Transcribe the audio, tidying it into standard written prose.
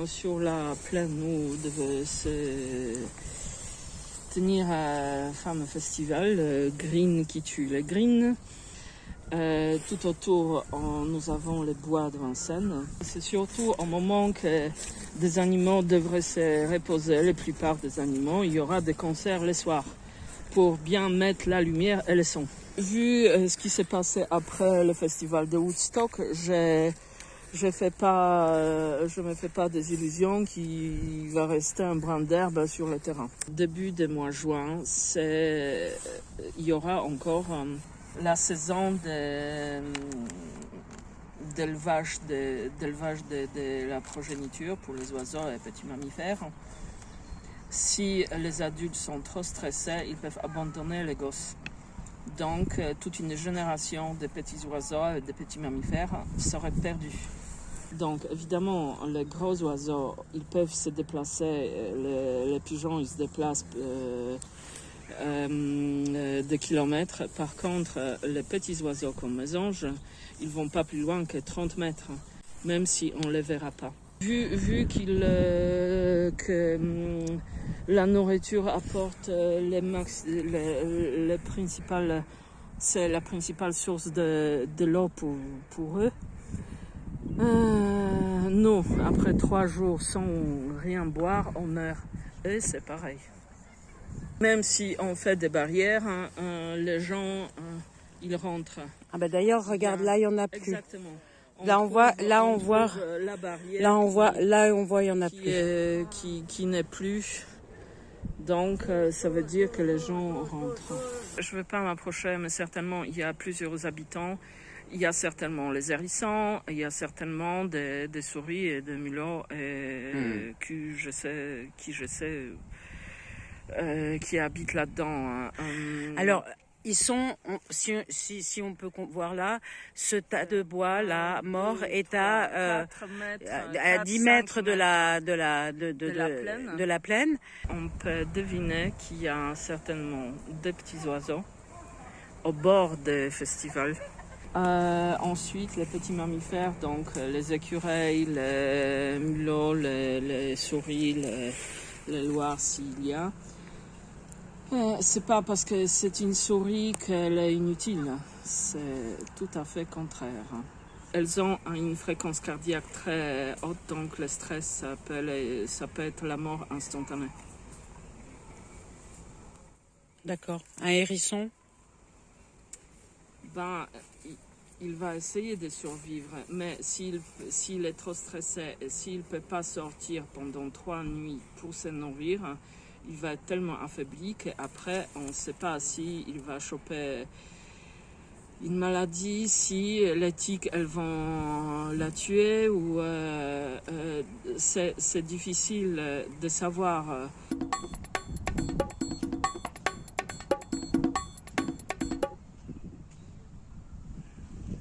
sur la plaine où devait se tenir un fameux festival, Green qui tue les Green. Tout autour, nous avons les bois de Vincennes. C'est surtout au moment que des animaux devraient se reposer, la plupart des animaux, il y aura des concerts les soirs pour bien mettre la lumière et le son. Vu ce qui s'est passé après le festival de Woodstock, je me fais pas des illusions qu'il va rester un brin d'herbe sur le terrain. Début du mois de juin, il y aura encore la saison d'élevage de la progéniture pour les oiseaux et petits mammifères. Si les adultes sont trop stressés, ils peuvent abandonner les gosses. Donc, toute une génération de petits oiseaux et de petits mammifères serait perdue. Donc, évidemment, les gros oiseaux, ils peuvent se déplacer. Les pigeons, ils se déplacent des kilomètres. Par contre, les petits oiseaux comme les anges, ils vont pas plus loin que 30 mètres, même si on les verra pas. Vu que la nourriture apporte c'est la principale source de l'eau pour eux. Nous, après 3 jours sans rien boire, on meurt. Et c'est pareil. Même si on fait des barrières, les gens, ils rentrent. Ah bah d'ailleurs, regarde, là, il y en a plus. Exactement. Là, on voit, la barrière. On voit, il y en a plus. Qui n'est plus. Donc, ça veut dire que les gens rentrent. Je ne vais pas m'approcher, mais certainement, il y a plusieurs habitants. Il y a certainement les hérissons, il y a certainement des souris et des mulots qui habitent là-dedans. Alors, ils sont, si on peut voir là, ce tas de bois là, mort, est à 10 mètres de la plaine. On peut deviner qu'il y a certainement des petits oiseaux au bord des festivals. Ensuite, les petits mammifères, donc les écureuils, les mulots, les souris, les loirs s'il y a. C'est pas parce que c'est une souris qu'elle est inutile, c'est tout à fait contraire. Elles ont une fréquence cardiaque très haute, donc le stress, ça peut être la mort instantanée. D'accord. Un hérisson? Il va essayer de survivre, mais s'il est trop stressé et s'il ne peut pas sortir pendant 3 nuits pour se nourrir, il va être tellement affaibli qu'après, on ne sait pas s'il va choper une maladie, si les tiques elles vont la tuer, ou c'est difficile de savoir.